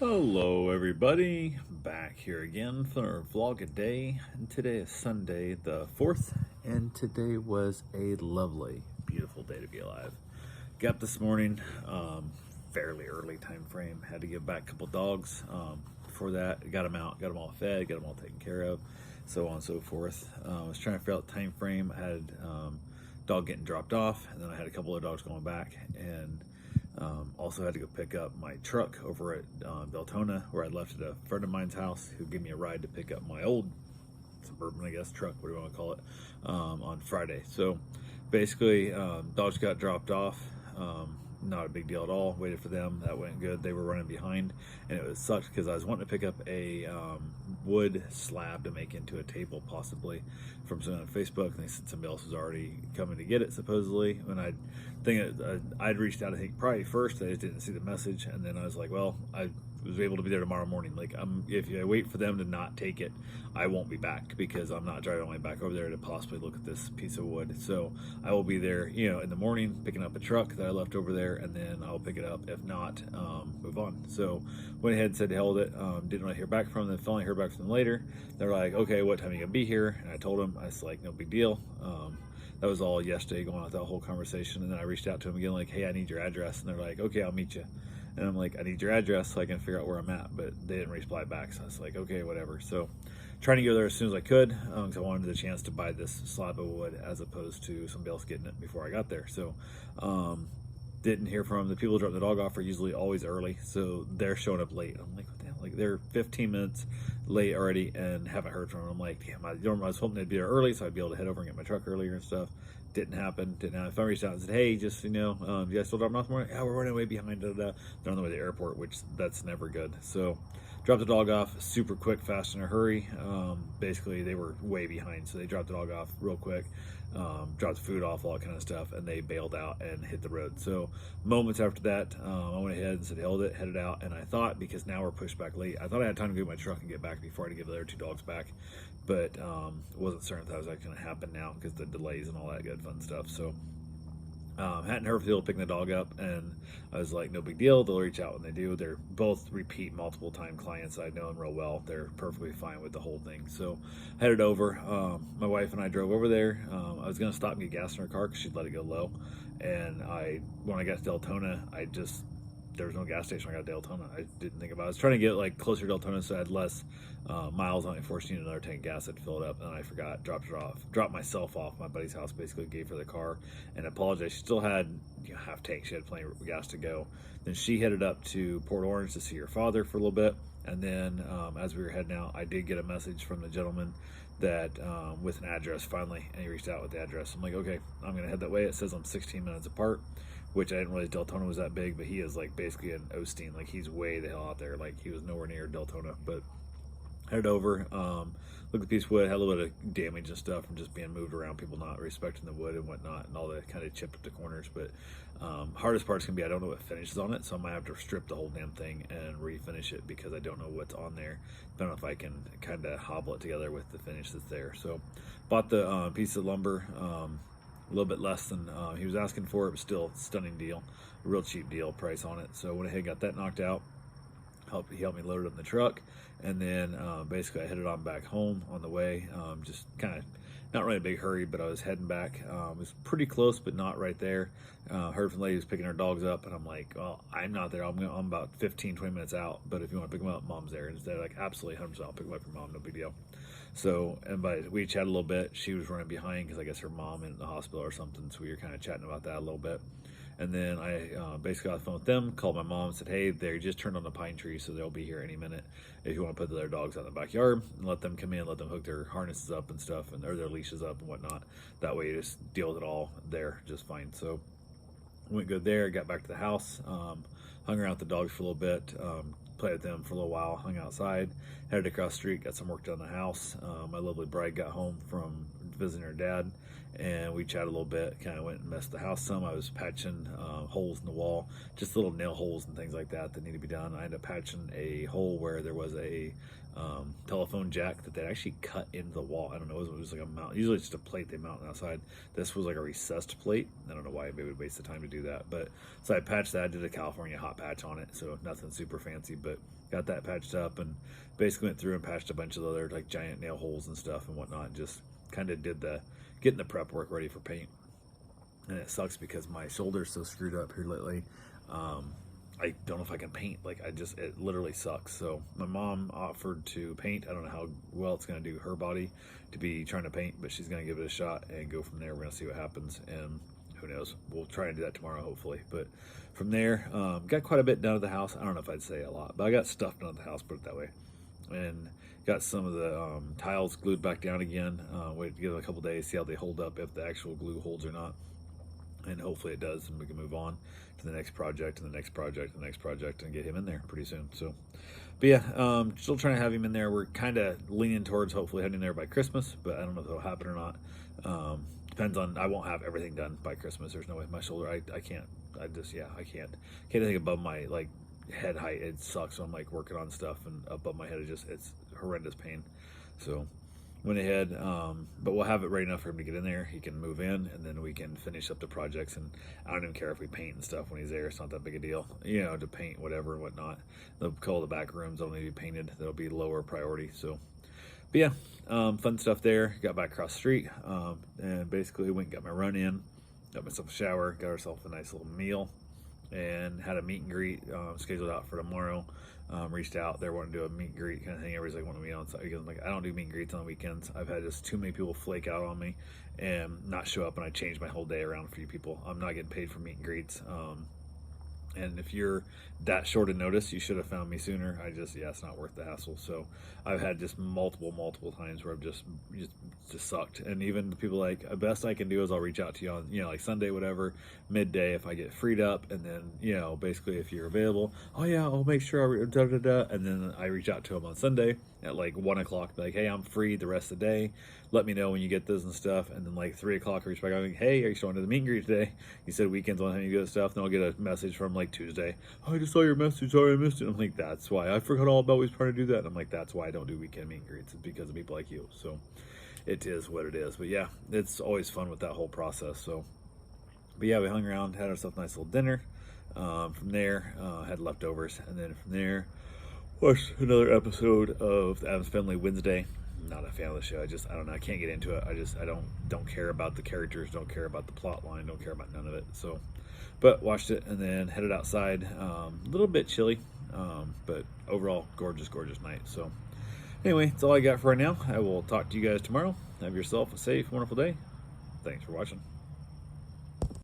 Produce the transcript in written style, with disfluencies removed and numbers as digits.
Hello everybody, back here again for our vlog a day, and today is Sunday the 4th, and today was a lovely, beautiful day to be alive. Got up this morning, fairly early time frame, had to give back a couple dogs. Before that, got them out, got them all fed, got them all taken care of, so on and so forth. I was trying to figure out the time frame. I had dog getting dropped off, and then I had a couple of dogs going back, and also had to go pick up my truck over at Deltona, where I left at a friend of mine's house who gave me a ride to pick up my old Suburban, I guess, truck, what do you want to call it, on Friday. So basically, dogs got dropped off. Not a big deal at all. Waited for them. That went good. They were running behind, and it was sucked because I was wanting to pick up a wood slab to make into a table, possibly, from someone on Facebook, and they said somebody else was already coming to get it, supposedly. And I'd reached out, I think, probably first. I just didn't see the message, and then I was like, well, I was able to be there tomorrow morning. Like, if I wait for them to not take it, I won't be back, because I'm not driving my back over there to possibly look at this piece of wood. So I will be there, in the morning, picking up a truck that I left over there, and then I'll pick it up. If not, move on. So went ahead and said held it. Didn't really hear back from them. Finally heard back from them later. They're like, okay, what time are you gonna be here? And I told them, I was like, no big deal. That was all yesterday, going on with that whole conversation. And then I reached out to them again, like, hey, I need your address. And they're like, okay, I'll meet you. And I'm like, I need your address so I can figure out where I'm at. But they didn't reply back. So I was like, okay, whatever. So trying to go there as soon as I could, because I wanted the chance to buy this slab of wood as opposed to somebody else getting it before I got there. So didn't hear from them. The people who drop the dog off are usually always early, so they're showing up late. I'm like, what the hell? Like, they're 15 minutes late already and haven't heard from them. I'm like, damn, I was hoping they'd be there early so I'd be able to head over and get my truck earlier and stuff. Didn't happen. If I reached out and said, hey, just, you guys still dropping off tomorrow? Yeah, we're running way behind. They're on the way to the airport, which that's never good. So dropped the dog off super quick, fast, in a hurry. Basically, they were way behind, so they dropped the dog off real quick, dropped the food off, all that kind of stuff, and they bailed out and hit the road. So moments after that, I went ahead and said, held it, headed out, and I thought, because now we're pushed back late, I thought I had time to get my truck and get back before I had to give the other two dogs back, but wasn't certain if that was actually going to happen now because the delays and all that good fun stuff. So hadn't heard from picking the dog up, and I was like, no big deal, they'll reach out when they do. They're both repeat multiple time clients. I know them real well. They're perfectly fine with the whole thing. So headed over. My wife and I drove over there. I was gonna stop and get gas in her car because she'd let it go low, and when I got to Deltona, there was no gas station when I got to Deltona. I didn't think about it. I was trying to get like closer to Deltona so I had less miles on it, forced me another tank of gas. I'd fill it up, and I forgot, dropped myself off my buddy's house, basically gave her the car and apologized. She still had half tank. She had plenty of gas to go. Then she headed up to Port Orange to see her father for a little bit, and then as we were heading out, I did get a message from the gentleman that with an address finally, and he reached out with the address. I'm like, okay, I'm gonna head that way. It says I'm 16 minutes apart, which I didn't realize Deltona was that big, but he is like basically an Osteen. Like, he's way the hell out there. Like, he was nowhere near Deltona. But headed over, looked at the piece of wood, had a little bit of damage and stuff from just being moved around, people not respecting the wood and whatnot, and all that kind of chipped at the corners. But hardest part's gonna be, I don't know what finish is on it, so I might have to strip the whole damn thing and refinish it because I don't know what's on there. Don't know if I can kind of hobble it together with the finish that's there. So bought the piece of lumber, a little bit less than he was asking for it, but still stunning deal, a real cheap deal price on it. So went ahead and got that knocked out. He helped me load it up in the truck, and then basically I headed on back home. On the way, just kind of not really a big hurry, but I was heading back. It was pretty close, but not right there. Heard from the lady who's picking her dogs up, and I'm like, well, I'm not there. I'm about 15-20 minutes out, but if you want to pick them up, mom's there. And they're like, absolutely, 100%, I'll pick them up for mom, no big deal. So, we chatted a little bit. She was running behind because I guess her mom in the hospital or something, so we were kind of chatting about that a little bit. And then I basically got the phone with them, called my mom, and said, hey, they just turned on the pine tree, so they'll be here any minute. If you want to put their dogs out in the backyard and let them come in, let them hook their harnesses up and stuff, or their leashes up and whatnot. That way you just deal with it all there just fine. So went good there, got back to the house, hung around with the dogs for a little bit, played with them for a little while, hung outside, headed across the street, got some work done in the house. My lovely bride got home from visiting her dad, and we chatted a little bit. Kind of went and messed the house some. I was patching holes in the wall, just little nail holes and things like that need to be done. I ended up patching a hole where there was a telephone jack that they actually cut into the wall. I don't know, it was like a mount. Usually it's just a plate they mount outside. This was like a recessed plate. I don't know why they would waste the time to do that, but so I patched that. I did a California hot patch on it, so nothing super fancy, but got that patched up and basically went through and patched a bunch of other like giant nail holes and stuff and whatnot, and just kind of did getting the prep work ready for paint. And it sucks because my shoulder's so screwed up here lately. I don't know if I can paint. Like, it literally sucks. So my mom offered to paint. I don't know how well it's going to do her body to be trying to paint, but she's going to give it a shot and go from there. We're going to see what happens, and who knows? We'll try and do that tomorrow, hopefully. But from there, got quite a bit done at the house. I don't know if I'd say a lot, but I got stuff done at the house, put it that way. And got some of the tiles glued back down again. Wait to give it a couple days, see how they hold up, if the actual glue holds or not. And hopefully it does, and we can move on to the next project and the next project and the next project and get him in there pretty soon. So, but yeah, still trying to have him in there. We're kind of leaning towards hopefully heading there by Christmas, but I don't know if it'll happen or not. Depends on, I won't have everything done by Christmas. There's no way. My shoulder, I can't, I can't anything above my like head height. It sucks when I'm like working on stuff and above my head, it's horrendous pain. So went ahead, but we'll have it ready enough for him to get in there. He can move in, and then we can finish up the projects. And I don't even care if we paint and stuff when he's there. It's not that big a deal, you know, to paint whatever and whatnot. They'll call the back rooms only to be painted. That'll be lower priority. So, but yeah, fun stuff there. Got back across the street, and basically went and got my run in, got myself a shower, got ourselves a nice little meal, and had a meet and greet scheduled out for tomorrow. Reached out, they wanted to do a meet and greet kind of thing. Everybody's like, want to meet on Sunday, because I'm like, I don't do meet and greets on the weekends. I've had just too many people flake out on me and not show up, and I changed my whole day around for you people. I'm not getting paid for meet and greets. And if you're that short a notice, you should have found me sooner. Yeah, it's not worth the hassle. So I've had just multiple times where I've just sucked. And even the people like, the best I can do is I'll reach out to you on, you know, like Sunday, whatever, midday, if I get freed up. And then, you know, basically if you're available, oh yeah, I'll make sure and then I reach out to them on Sunday at like 1 o'clock, be like, hey, I'm free the rest of the day. Let me know when you get this and stuff. And then like 3 o'clock, I reach back out, like, hey, are you showing to the meet and greet today? You said weekends on how you get stuff. Then I'll get a message from like Tuesday. Oh, I just saw your message. Sorry, I missed it. I'm like, that's why. I forgot all about we was trying to do that. And I'm like, that's why I don't do weekend meet and greets. It's because of people like you. So it is what it is. But yeah, it's always fun with that whole process. So, but yeah, we hung around, had ourselves a nice little dinner. From there, had leftovers. And then from there, watched another episode of the Addams Family Wednesday. Not a fan of the show. I don't know. I can't get into it. I don't care about the characters, don't care about the plot line, don't care about none of it. So, but watched it and then headed outside. A little bit chilly, but overall gorgeous night. So anyway, that's all I got for right now. I will talk to you guys tomorrow. Have yourself a safe, wonderful day. Thanks for watching.